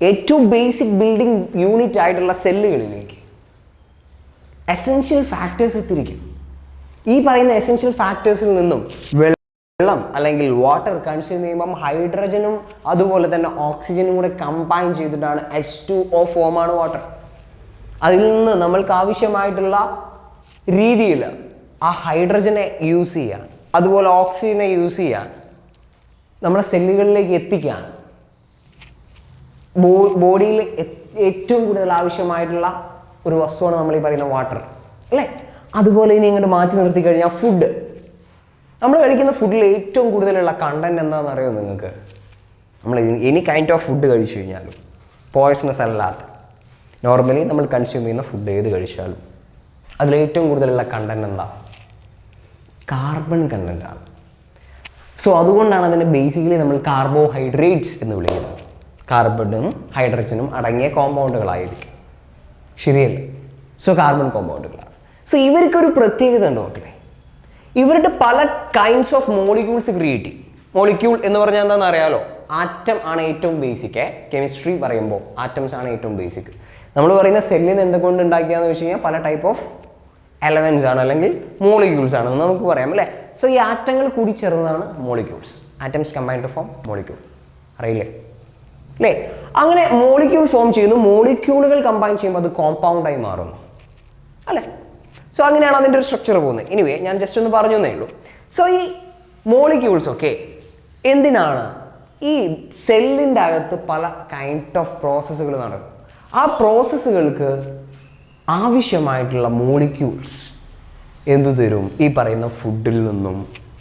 [SPEAKER 1] ഏറ്റവും ബേസിക് ബിൽഡിംഗ് യൂണിറ്റ് ആയിട്ടുള്ള സെല്ലുകളിലേക്ക് എസെൻഷ്യൽ ഫാക്ടേഴ്സ് എത്തിയിരിക്കും. ഈ പറയുന്ന എസെൻഷ്യൽ ഫാക്ടേഴ്സിൽ നിന്നും വെള്ളം അല്ലെങ്കിൽ വാട്ടർ കൺസ്യൂം ചെയ്യുമ്പം ഹൈഡ്രജനും അതുപോലെ തന്നെ ഓക്സിജനും കൂടെ കമ്പൈൻ ചെയ്തിട്ടാണ് H2O ഫോമാണ് വാട്ടർ. അതിൽ നിന്ന് നമ്മൾക്ക് ആവശ്യമായിട്ടുള്ള രീതിയിൽ ആ ഹൈഡ്രജനെ യൂസ് ചെയ്യാൻ, അതുപോലെ ഓക്സിജനെ യൂസ് ചെയ്യാൻ, നമ്മുടെ സെല്ലുകളിലേക്ക് എത്തിക്കാൻ ബോഡിയിൽ ഏറ്റവും കൂടുതൽ ആവശ്യമായിട്ടുള്ള ഒരു വസ്തുവാണ് നമ്മൾ ഈ പറയുന്ന വാട്ടർ അല്ലേ? അതുപോലെ ഇനി ഇങ്ങോട്ട് മാറ്റി നിർത്തി കഴിഞ്ഞാൽ ഫുഡ്. നമ്മൾ കഴിക്കുന്ന ഫുഡിൽ ഏറ്റവും കൂടുതലുള്ള കണ്ടന്റ് എന്താണെന്ന് അറിയോ നിങ്ങൾക്ക്? നമ്മൾ എനി കൈൻഡ് ഓഫ് ഫുഡ് കഴിച്ചു കഴിഞ്ഞാലും പോയ്സണസ് അല്ലാത്ത നോർമലി നമ്മൾ കൺസ്യൂം ചെയ്യുന്ന ഫുഡ് ഏത് കഴിച്ചാലും അതിൽ ഏറ്റവും കൂടുതലുള്ള കണ്ടന്റ് എന്താ? കാർബൺ കണ്ടന്റാണ്. സോ അതുകൊണ്ടാണ് അതിനെ ബേസിക്കലി നമ്മൾ കാർബോഹൈഡ്രേറ്റ്സ് എന്ന് വിളിക്കുന്നത്. കാർബണും ഹൈഡ്രജനും അടങ്ങിയ കോമ്പൗണ്ടുകളായിരിക്കും, ശരിയല്ല? So carbon കോമ്പൗണ്ടുകളാണ്. സോ ഇവർക്കൊരു പ്രത്യേകത ഉണ്ട് മക്കളെ. ഇവരുടെ പല കൈൻഡ്സ് ഓഫ് മോളിക്യൂൾസ് ക്രിയേറ്റ് ചെയ്യും. മോളിക്യൂൾ എന്ന് പറഞ്ഞാൽ എന്താണെന്ന് അറിയാലോ? ആറ്റം ആണ് ഏറ്റവും ബേസിക്. കെമിസ്ട്രി പറയുമ്പോൾ ആറ്റംസ് ആണ് ഏറ്റവും ബേസിക്. നമ്മൾ പറയുന്ന സെല്ലിന് എന്തുകൊണ്ട് ഉണ്ടാക്കിയാന്ന് വെച്ച് കഴിഞ്ഞാൽ പല ടൈപ്പ് ഓഫ് എലമെൻസ് ആണ് അല്ലെങ്കിൽ മോളിക്യൂൾസ് ആണെന്ന് നമുക്ക് പറയാം അല്ലേ? സോ ഈ ആറ്റങ്ങൾ കൂടി ചേർന്നതാണ് molecules. Atoms combined to form molecule. അറിയില്ലേ അല്ലേ? അങ്ങനെ മോളിക്യൂൾ ഫോം ചെയ്യുന്നു. മോളിക്യൂളുകൾ കമ്പൈൻ ചെയ്യുമ്പോൾ അത് കോമ്പൗണ്ടായി മാറുന്നു അല്ലേ? സോ അങ്ങനെയാണ് അതിൻ്റെ ഒരു സ്ട്രക്ചർ പോകുന്നത്. എനിവേ ഞാൻ ജസ്റ്റ് ഒന്ന് പറഞ്ഞു എന്നേ ഉള്ളൂ. സോ ഈ മോളിക്യൂൾസ് ഒക്കെ എന്തിനാണ്? ഈ സെല്ലിൻ്റെ അകത്ത് പല കൈൻഡ് ഓഫ് പ്രോസസ്സുകൾ നടക്കും. ആ പ്രോസസ്സുകൾക്ക് ആവശ്യമായിട്ടുള്ള മോളിക്യൂൾസ് എന്തു തരും? ഈ പറയുന്ന ഫുഡിൽ നിന്നും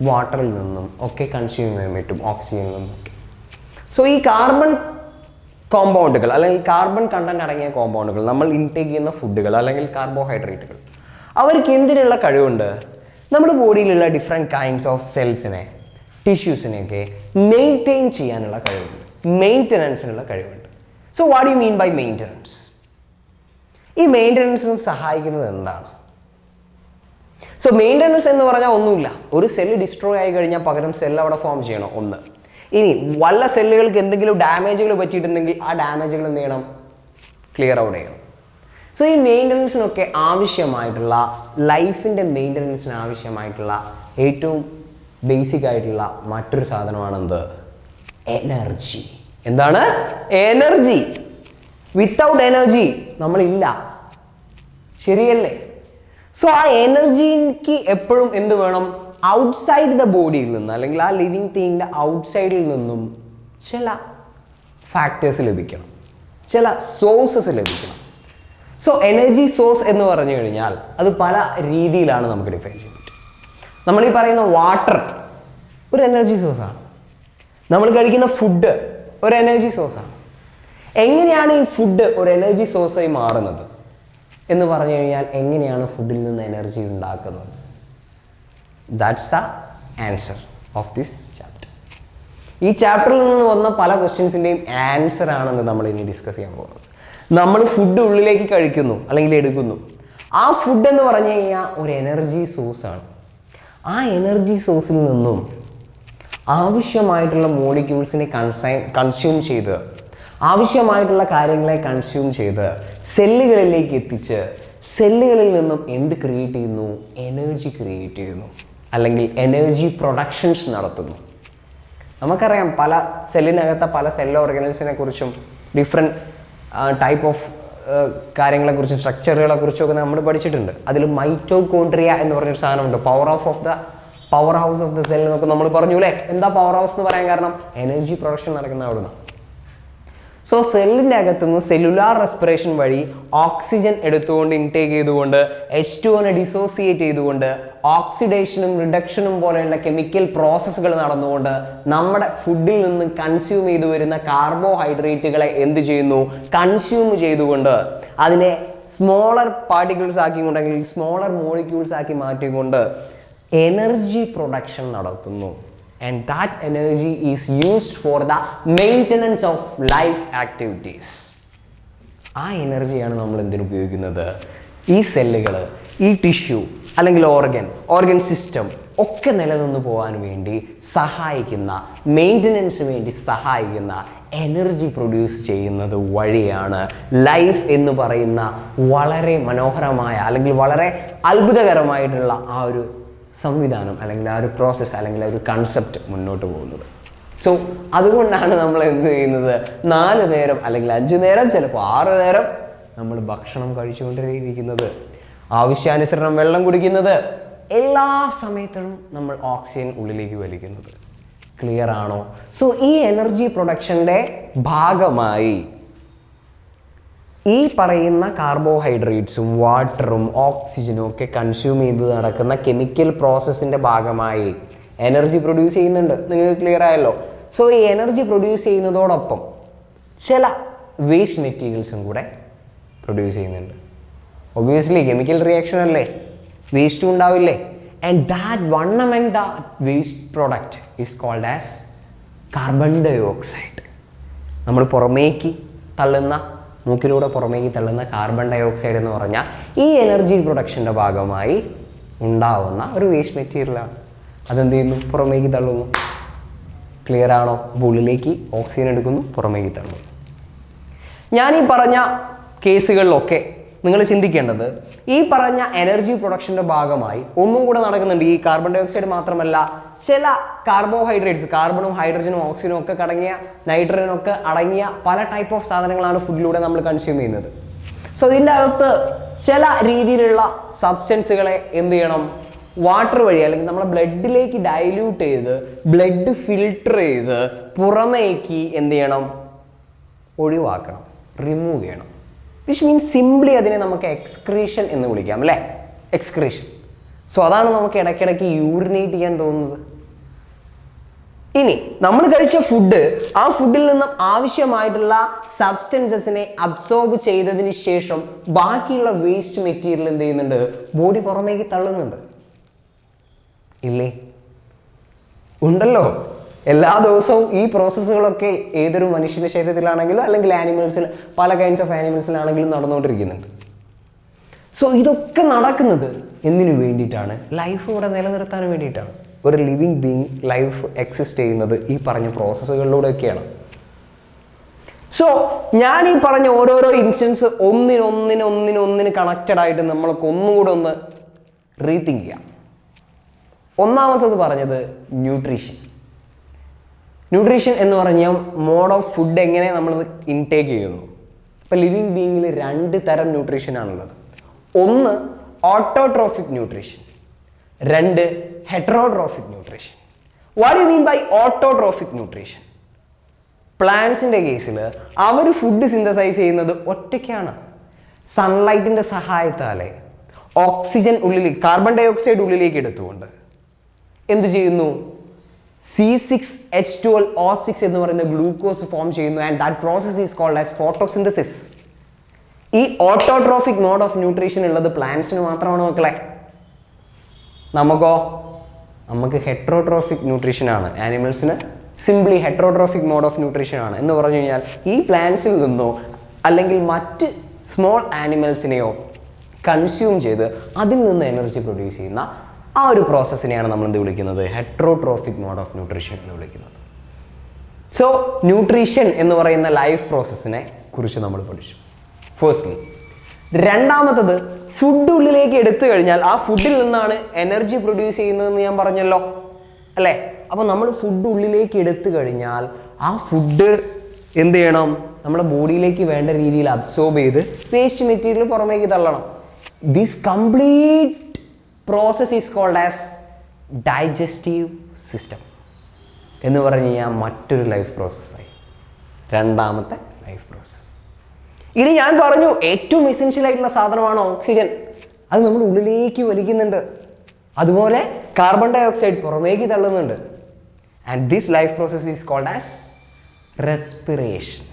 [SPEAKER 1] വാട്ടറിൽ നിന്നും ഒക്കെ കൺസ്യൂം ചെയ്യാൻ പറ്റും, ഓക്സിജനിൽ നിന്നും ഒക്കെ. സോ ഈ കാർബൺ കോമ്പൗണ്ടുകൾ അല്ലെങ്കിൽ കാർബൺ കണ്ടന്റ് അടങ്ങിയ കോമ്പൗണ്ടുകൾ, നമ്മൾ ഇൻടേക്ക് ചെയ്യുന്ന ഫുഡുകൾ അല്ലെങ്കിൽ കാർബോഹൈഡ്രേറ്റുകൾ, അവർക്ക് എന്തിനുള്ള കഴിവുണ്ട്? നമ്മുടെ ബോഡിയിലുള്ള ഡിഫറെൻറ്റ് കൈൻഡ്സ് ഓഫ് സെൽസിനെ, ടിഷ്യൂസിനെയൊക്കെ മെയിൻറ്റെയിൻ ചെയ്യാനുള്ള കഴിവുണ്ട്, മെയിൻ്റനൻസിനുള്ള കഴിവുണ്ട്. So what you mean by maintenance? ഈ മെയിൻ്റനൻസിന് സഹായിക്കുന്നത് എന്താണ്? സോ മെയിൻ്റനൻസ് എന്ന് പറഞ്ഞാൽ ഒന്നുമില്ല. ഒരു സെല്ല് ഡിസ്ട്രോയ് ആയി കഴിഞ്ഞാൽ പകരം സെല്ല് അവിടെ ഫോം ചെയ്യണം, ഒന്ന്. ഇനി വല്ല സെല്ലുകൾക്ക് എന്തെങ്കിലും ഡാമേജുകൾ പറ്റിയിട്ടുണ്ടെങ്കിൽ ആ ഡാമേജുകൾ എന്ത് ചെയ്യണം? ക്ലിയർ ഔട്ട് ചെയ്യണം. സോ ഈ മെയിൻ്റനൻസിനൊക്കെ ആവശ്യമായിട്ടുള്ള, ലൈഫിൻ്റെ മെയിൻ്റനൻസിന് ആവശ്യമായിട്ടുള്ള ഏറ്റവും ബേസിക് ആയിട്ടുള്ള മറ്റൊരു സാധനമാണ് എന്ത്? എനർജി. എന്താണ്? എനർജി. വിത്തൗട്ട് എനർജി നമ്മളില്ല, ശരിയല്ലേ? സോ ആ എനർജിക്ക് എപ്പോഴും എന്ത് വേണം? ഔട്ട്സൈഡ് ദ ബോഡിയിൽ നിന്ന് അല്ലെങ്കിൽ ആ ലിവിങ് തിങ്ങിൻ്റെ ഔട്ട്സൈഡിൽ നിന്നും ചില ഫാക്ടേഴ്സ് ലഭിക്കണം, ചില സോഴ്സസ് ലഭിക്കണം. സോ എനർജി സോഴ്സ് എന്ന് പറഞ്ഞു കഴിഞ്ഞാൽ അത് പല രീതിയിലാണ് നമുക്ക് ഡിഫൈൻ ചെയ്യാൻ പറ്റും. നമ്മൾ ഈ പറയുന്ന വാട്ടർ ഒരു എനർജി സോഴ്സാണ്. നമ്മൾ കഴിക്കുന്ന ഫുഡ് ഒരു എനർജി സോഴ്സാണ്. എങ്ങനെയാണ് ഈ ഫുഡ് ഒരു എനർജി സോഴ്സായി മാറുന്നത് എന്ന് പറഞ്ഞു കഴിഞ്ഞാൽ എങ്ങനെയാണ് ഫുഡിൽ നിന്ന് എനർജി ഉണ്ടാക്കുന്നത്? That's the answer of this chapter. ഈ ചാപ്റ്ററിൽ നിന്ന് വന്ന പല ക്വസ്റ്റ്യൻസിൻ്റെയും ആൻസർ ആണെന്ന് നമ്മൾ ഇനി ഡിസ്കസ് ചെയ്യാൻ പോകുന്നത്. നമ്മൾ ഫുഡ് ഉള്ളിലേക്ക് കഴിക്കുന്നു അല്ലെങ്കിൽ എടുക്കുന്നു. ആ ഫുഡ് എന്ന് പറഞ്ഞു കഴിഞ്ഞാൽ ഒരു എനർജി സോഴ്സാണ്. ആ എനർജി സോഴ്സിൽ നിന്നും ആവശ്യമായിട്ടുള്ള മോളിക്യൂൾസിനെ കൺസ്യൂം ചെയ്ത്, ആവശ്യമായിട്ടുള്ള കാര്യങ്ങളെ കൺസ്യൂം ചെയ്ത് സെല്ലുകളിലേക്ക് എത്തിച്ച് സെല്ലുകളിൽ നിന്നും എന്ത് ക്രിയേറ്റ് ചെയ്യുന്നു? എനർജി ക്രിയേറ്റ് ചെയ്യുന്നു, അല്ലെങ്കിൽ എനർജി പ്രൊഡക്ഷൻസ് നടത്തുന്നു. നമുക്കറിയാം പല സെല്ലിനകത്തെ പല സെൽ ഓർഗനൽസിനെ കുറിച്ചും ഡിഫറെൻറ്റ് ടൈപ്പ് ഓഫ് കാര്യങ്ങളെക്കുറിച്ചും സ്ട്രക്ചറുകളെ കുറിച്ചും ഒക്കെ നമ്മൾ പഠിച്ചിട്ടുണ്ട്. അതിൽ മൈറ്റോകോൺട്രിയ എന്ന് പറഞ്ഞൊരു സാധനമുണ്ട്. Power house of the cell എന്നൊക്കെ നമ്മൾ പറഞ്ഞു അല്ലേ? എന്താ പവർ ഹൗസ് എന്ന് പറയാൻ കാരണം? എനർജി പ്രൊഡക്ഷൻ നടക്കുന്ന അവിടുന്ന്. സോ സെല്ലിൻ്റെ അകത്തുനിന്ന് സെല്ലുലാർ റെസ്പിറേഷൻ വഴി ഓക്സിജൻ എടുത്തുകൊണ്ട് ഇൻടേക്ക് ചെയ്തുകൊണ്ട് H2O ഡിസോസിയേറ്റ് ചെയ്തുകൊണ്ട് ഓക്സിഡേഷനും റിഡക്ഷനും പോലെയുള്ള കെമിക്കൽ പ്രോസസ്സുകൾ നടന്നുകൊണ്ട് നമ്മുടെ ഫുഡിൽ നിന്ന് കൺസ്യൂം ചെയ്തു വരുന്ന കാർബോഹൈഡ്രേറ്റുകളെ എന്ത് ചെയ്യുന്നു? കൺസ്യൂം ചെയ്തുകൊണ്ട് അതിനെ സ്മോളർ പാർട്ടിക്കിൾസ് ആക്കിക്കൊണ്ടെങ്കിൽ സ്മോളർ മോളിക്യൂൾസ് ആക്കി മാറ്റിക്കൊണ്ട് എനർജി പ്രൊഡക്ഷൻ നടത്തുന്നു. And that energy is used for the maintenance of life activities. ആ എനർജിയാണ് നമ്മൾ എന്തിനു ഉപയോഗിക്കുന്നത്? ഈ സെല്ലുകൾ, ഈ ടിഷ്യൂ അല്ലെങ്കിൽ ഓർഗൻ സിസ്റ്റം ഒക്കെ നിലനിന്ന് പോകാൻ വേണ്ടി സഹായിക്കുന്ന, മെയിൻ്റനൻസിന് വേണ്ടി സഹായിക്കുന്ന എനർജി പ്രൊഡ്യൂസ് ചെയ്യുന്നത് വഴിയാണ് ലൈഫ് എന്ന് പറയുന്ന വളരെ മനോഹരമായ അല്ലെങ്കിൽ വളരെ അത്ഭുതകരമായിട്ടുള്ള ആ ഒരു സംവിധാനം അല്ലെങ്കിൽ ആ ഒരു പ്രോസസ്സ് അല്ലെങ്കിൽ ആ ഒരു കൺസെപ്റ്റ് മുന്നോട്ട് പോകുന്നത്. സോ അതുകൊണ്ടാണ് നമ്മൾ എന്ത് ചെയ്യുന്നത്? 4 നേരം അല്ലെങ്കിൽ 5 നേരം ചിലപ്പോൾ 6 നേരം നമ്മൾ ഭക്ഷണം കഴിച്ചുകൊണ്ടിരിക്കുന്നത്, ആവശ്യാനുസരണം വെള്ളം കുടിക്കുന്നത്, എല്ലാ സമയത്തും നമ്മൾ ഓക്സിജൻ ഉള്ളിലേക്ക് വലിക്കുന്നത്. ക്ലിയർ ആണോ? സോ ഈ എനർജി പ്രൊഡക്ഷൻ്റെ ഭാഗമായി ഈ പറയുന്ന കാർബോഹൈഡ്രേറ്റ്സും വാട്ടറും ഓക്സിജനും ഒക്കെ കൺസ്യൂം ചെയ്ത് നടക്കുന്ന കെമിക്കൽ പ്രോസസ്സിൻ്റെ ഭാഗമായി എനർജി പ്രൊഡ്യൂസ് ചെയ്യുന്നുണ്ട്. നിങ്ങൾക്ക് ക്ലിയർ ആയല്ലോ? സോ ഈ എനർജി പ്രൊഡ്യൂസ് ചെയ്യുന്നതോടൊപ്പം ചില വേസ്റ്റ് മെറ്റീരിയൽസും കൂടെ പ്രൊഡ്യൂസ് ചെയ്യുന്നുണ്ട്. ഒബ്വിയസ്ലി കെമിക്കൽ റിയാക്ഷൻ അല്ലേ, വേസ്റ്റും ഉണ്ടാവില്ലേ? And that one among the waste product is called as carbon dioxide. നമ്മൾ പുറമേക്ക് തള്ളുന്ന, മൂക്കിലൂടെ പുറമേക്ക് തള്ളുന്ന കാർബൺ ഡൈ ഓക്സൈഡ് എന്ന് പറഞ്ഞാൽ ഈ എനർജി പ്രൊഡക്ഷൻ്റെ ഭാഗമായി ഉണ്ടാവുന്ന ഒരു വേസ്റ്റ് മെറ്റീരിയലാണ്. അതെന്ത് ചെയ്യുന്നു? പുറമേക്ക് തള്ളുന്നു. ക്ലിയർ ആണോ? ഉള്ളിലേക്ക് ഓക്സിജൻ എടുക്കുന്നു, പുറമേക്ക് തള്ളുന്നു. ഞാൻ ഈ പറഞ്ഞ കേസുകളിലൊക്കെ നിങ്ങൾ ചിന്തിക്കേണ്ടത് ഈ പറഞ്ഞ എനർജി പ്രൊഡക്ഷൻ്റെ ഭാഗമായി ഒന്നും കൂടെ നടക്കുന്നുണ്ട്. ഈ കാർബൺ ഡൈ ഓക്സൈഡ് മാത്രമല്ല, ചില കാർബോഹൈഡ്രേറ്റ്സ്, കാർബണും ഹൈഡ്രജനും ഓക്സിജനും ഒക്കെ അടങ്ങിയ, നൈട്രജനും ഒക്കെ അടങ്ങിയ പല ടൈപ്പ് ഓഫ് സാധനങ്ങളാണ് ഫുഡിലൂടെ നമ്മൾ കൺസ്യൂം ചെയ്യുന്നത്. സോ ഇതിൻ്റെ അകത്ത് ചില രീതിയിലുള്ള സബ്സ്റ്റൻസുകളെ എന്ത് ചെയ്യണം? വാട്ടർ വഴി അല്ലെങ്കിൽ നമ്മളെ ബ്ലഡിലേക്ക് ഡൈല്യൂട്ട് ചെയ്ത് ബ്ലഡ് ഫിൽട്ടർ ചെയ്ത് പുറമേക്ക് എന്ത് ചെയ്യണം? ഒഴിവാക്കണം, റിമൂവ് ചെയ്യണം. വിച്ച് മീൻസ് സിംപ്ലി അതിനെ നമുക്ക് എക്സ്ക്രീഷൻ എന്ന് വിളിക്കാം അല്ലേ? എക്സ്ക്രീഷൻ. സോ അതാണ് നമുക്ക് ഇടയ്ക്കിടയ്ക്ക് യൂറിനേറ്റ് ചെയ്യാൻ തോന്നുന്നത്. ഇനി നമ്മൾ കഴിച്ച ഫുഡ്, ആ ഫുഡിൽ നിന്നും ആവശ്യമായിട്ടുള്ള സബ്സ്റ്റൻസസിനെ അബ്സോർബ് ചെയ്തതിന് ശേഷം ബാക്കിയുള്ള വേസ്റ്റ് മെറ്റീരിയൽ എന്ത് ചെയ്യുന്നുണ്ട്? ബോഡി പുറമേക്ക് തള്ളുന്നുണ്ട്. ഇല്ലേ? ഉണ്ടല്ലോ. എല്ലാ ദിവസവും ഈ പ്രോസസ്സുകളൊക്കെ ഏതൊരു മനുഷ്യൻ്റെ ശരീരത്തിലാണെങ്കിലും അല്ലെങ്കിൽ ആനിമൽസിൽ, പല കൈൻഡ്സ് ഓഫ് ആനിമൽസിലാണെങ്കിലും നടന്നുകൊണ്ടിരിക്കുന്നുണ്ട്. സോ ഇതൊക്കെ നടക്കുന്നത് എന്തിനു വേണ്ടിയിട്ടാണ്? ലൈഫ് ഇവിടെ നിലനിർത്താൻ വേണ്ടിയിട്ടാണ്. ഒരു ലിവിങ് ബീങ് ലൈഫ് എക്സിസ്റ്റ് ചെയ്യുന്നത് ഈ പറഞ്ഞ പ്രോസസ്സുകളിലൂടെയൊക്കെയാണ്. സോ ഞാൻ ഈ പറഞ്ഞ ഓരോരോ ഇൻസ്റ്റൻസ് ഒന്നിനൊന്നിന് കണക്റ്റഡ് ആയിട്ട് നമ്മൾക്ക് ഒന്നുകൂടെ ഒന്ന് റീതിങ്ക് ചെയ്യാം. ഒന്നാമത്തത് പറഞ്ഞത് ന്യൂട്രീഷൻ. ന്യൂട്രീഷൻ എന്ന് പറഞ്ഞാൽ മോഡ് ഓഫ് ഫുഡ് എങ്ങനെ നമ്മൾ ഇൻടേക്ക് ചെയ്യുന്നു, ഇപ്പോൾ ലിവിങ് ബീയിങ്ങിൽ 2 തരം ന്യൂട്രീഷനാണുള്ളത്. ഒന്ന് autotrophic nutrition, 2 heterotrophic nutrition. What you mean by autotrophic nutrition? പ്ലാന്റ്സിൻ്റെ കേസിൽ അവർ ഫുഡ് സിന്തസൈസ് ചെയ്യുന്നത് ഒറ്റയ്ക്കാണ്. സൺലൈറ്റിൻ്റെ സഹായത്താലെ ഓക്സിജൻ ഉള്ളിലേക്ക്, കാർബൺ ഡൈ ഓക്സൈഡ് ഉള്ളിലേക്ക് എടുത്തുകൊണ്ട് എന്ത് ചെയ്യുന്നു? C6H12O6 എന്ന് പറയുന്ന ഗ്ലൂക്കോസ് ഫോം ചെയ്യുന്നു. And that process is called as photosynthesis. ഈ ഓട്ടോട്രോഫിക് മോഡ് ഓഫ് ന്യൂട്രീഷൻ ഉള്ളത് പ്ലാന്റ്സിന് മാത്രമാണ് മക്കളെ. നമുക്ക് ഹെറ്ററോട്രോഫിക് ന്യൂട്രീഷൻ ആണ്. ആനിമൽസിന് simply heterotrophic mode of nutrition ആണ്. എന്ന് പറഞ്ഞു കഴിഞ്ഞാൽ ഈ പ്ലാന്റ്സിൽ നിന്നോ അല്ലെങ്കിൽ മറ്റ് സ്മോൾ ആനിമൽസിനെയോ കൺസ്യൂം ചെയ്ത് അതിൽ നിന്ന് എനർജി പ്രൊഡ്യൂസ് ചെയ്യുന്ന ആ ഒരു പ്രോസസ്സിനെയാണ് നമ്മൾ എന്ത് വിളിക്കുന്നത്? ഹെറ്ററോട്രോഫിക് മോഡ് ഓഫ് ന്യൂട്രീഷൻ എന്ന് വിളിക്കുന്നത്. സോ ന്യൂട്രീഷൻ എന്ന് പറയുന്ന ലൈഫ് പ്രോസസ്സിനെ കുറിച്ച് നമ്മൾ പഠിച്ചു. ഫസ്റ്റ്ലി. രണ്ടാമത്തത്, ഫുഡ് ഉള്ളിലേക്ക് എടുത്തു കഴിഞ്ഞാൽ ആ ഫുഡിൽ നിന്നാണ് എനർജി പ്രൊഡ്യൂസ് ചെയ്യുന്നതെന്ന് ഞാൻ പറഞ്ഞല്ലോ അല്ലേ? അപ്പോൾ നമ്മൾ ഫുഡ് ഉള്ളിലേക്ക് എടുത്തു കഴിഞ്ഞാൽ ആ ഫുഡ് എന്ത് ചെയ്യണം? നമ്മുടെ ബോഡിയിലേക്ക് വേണ്ട രീതിയിൽ അബ്സോർബ് ചെയ്ത് വേസ്റ്റ് മെറ്റീരിയൽ പുറമേക്ക് തള്ളണം. This complete process is called as digestive system എന്ന് പറഞ്ഞു കഴിഞ്ഞാൽ മറ്റൊരു ലൈഫ് പ്രോസസ്സായി, രണ്ടാമത്തെ ലൈഫ് പ്രോസസ്സ്. ഇനി ഞാൻ പറഞ്ഞു ഏറ്റവും എസെൻഷ്യൽ ആയിട്ടുള്ള സാധനമാണ് ഓക്സിജൻ. അത് നമ്മൾ ഉള്ളിലേക്ക് വലിക്കുന്നുണ്ട്, അതുപോലെ കാർബൺ ഡൈ ഓക്സൈഡ് പുറമേക്ക് തള്ളുന്നുണ്ട്. And this life process is called as respiration.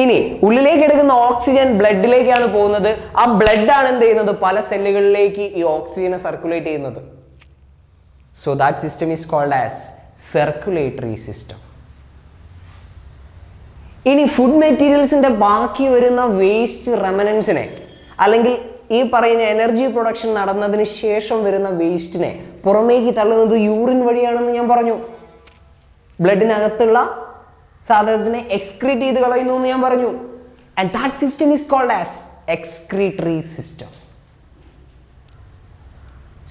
[SPEAKER 1] ഇനി ഉള്ളിലേക്ക് എടുക്കുന്ന ഓക്സിജൻ ബ്ലഡിലേക്കാണ് പോകുന്നത്. ആ ബ്ലഡാണ് എന്ത് ചെയ്യുന്നത്? പല സെല്ലുകളിലേക്ക് ഈ ഓക്സിജനെ സർക്കുലേറ്റ് ചെയ്യുന്നത്. So that system is called as circulatory system. ഇനി ഫുഡ് മെറ്റീരിയൽസിന്റെ ബാക്കി വരുന്ന വേസ്റ്റ് റെമനൻസിനെ, അല്ലെങ്കിൽ ഈ പറയുന്ന എനർജി പ്രൊഡക്ഷൻ നടന്നതിന് ശേഷം വരുന്ന വേസ്റ്റിനെ പുറമേക്ക് തള്ളുന്നത് യൂറിൻ വഴിയാണെന്ന് ഞാൻ പറഞ്ഞു. ബ്ലഡിനകത്തുള്ള സാധനത്തിനെ എക്സ്ക്രീറ്റ് ചെയ്ത് കളയുന്നു എന്ന് ഞാൻ പറഞ്ഞു. And that system is called as excretory system.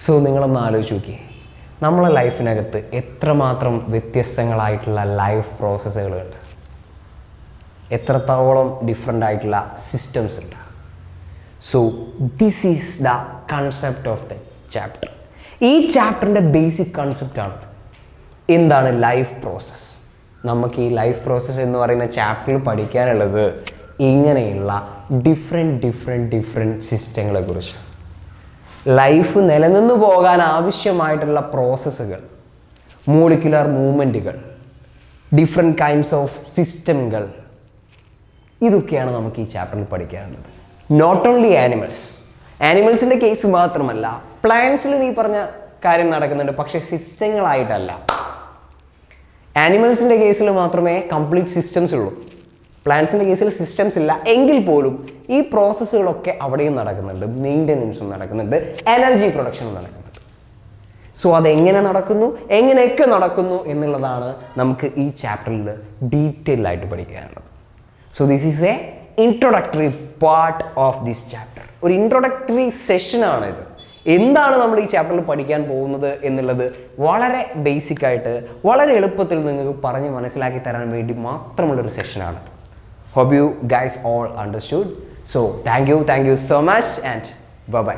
[SPEAKER 1] So നിങ്ങളൊന്ന് ആലോചിച്ച് നോക്കിയേ, നമ്മളെ ലൈഫിനകത്ത് എത്രമാത്രം വ്യത്യസ്തങ്ങളായിട്ടുള്ള ലൈഫ് പ്രോസസ്സുകളുണ്ട്, എത്രത്തോളം ഡിഫറെൻ്റ് ആയിട്ടുള്ള സിസ്റ്റംസ് ഉണ്ട്. So this is the concept of the chapter. ഈ ചാപ്റ്ററിൻ്റെ ബേസിക് കൺസെപ്റ്റാണത്. എന്താണ് ലൈഫ് പ്രോസസ്സ്? നമുക്ക് ഈ ലൈഫ് പ്രോസസ്സ് എന്ന് പറയുന്ന ചാപ്റ്ററിൽ പഠിക്കാനുള്ളത് ഇങ്ങനെയുള്ള ഡിഫറെൻറ്റ് സിസ്റ്റങ്ങളെ കുറിച്ച്. ലൈഫ് നിലനിന്ന് പോകാൻ ആവശ്യമായിട്ടുള്ള പ്രോസസ്സുകൾ, മോളിക്കുലർ മൂവ്മെൻറ്റുകൾ, ഡിഫറെൻറ്റ് കൈൻഡ്സ് ഓഫ് സിസ്റ്റങ്ങൾ, ഇതൊക്കെയാണ് നമുക്ക് ഈ ചാപ്റ്ററിൽ പഠിക്കാനുള്ളത്. നോട്ട് ഓൺലി ആനിമൽസിൻ്റെ കേസ് മാത്രമല്ല, പ്ലാന്റ്സിലും ഈ പറഞ്ഞ കാര്യം നടക്കുന്നുണ്ട്, പക്ഷേ സിസ്റ്റങ്ങളായിട്ടല്ല. ആനിമൽസിൻ്റെ കേസിൽ മാത്രമേ കംപ്ലീറ്റ് സിസ്റ്റംസ് ഉള്ളൂ, പ്ലാന്റ്സിൻ്റെ കേസിൽ സിസ്റ്റംസ് ഇല്ല. എങ്കിൽ പോലും ഈ പ്രോസസ്സുകളൊക്കെ അവിടെയും നടക്കുന്നുണ്ട്, മെയിൻ്റെനൻസും നടക്കുന്നുണ്ട്, എനർജി പ്രൊഡക്ഷനും നടക്കുന്നുണ്ട്. സോ അതെങ്ങനെ നടക്കുന്നു, എങ്ങനെയൊക്കെ നടക്കുന്നു എന്നുള്ളതാണ് നമുക്ക് ഈ ചാപ്റ്ററിൽ ഡീറ്റെയിൽ ആയിട്ട് പഠിക്കാനുള്ളത്. So this is A introductory part of this chapter. ഒരു ഇൻട്രൊഡക്ടറി സെഷനാണ് ഇത്. എന്താണ് നമ്മൾ ഈ ചാപ്റ്ററിൽ പഠിക്കാൻ പോകുന്നത് എന്നുള്ളത് വളരെ ബേസിക് ആയിട്ട് വളരെ എളുപ്പത്തിൽ നിങ്ങൾക്ക് പറഞ്ഞ് മനസ്സിലാക്കി തരാൻ വേണ്ടി മാത്രമുള്ളൊരു സെഷനാണ്. Hope you guys all understood. So thank you so much and by.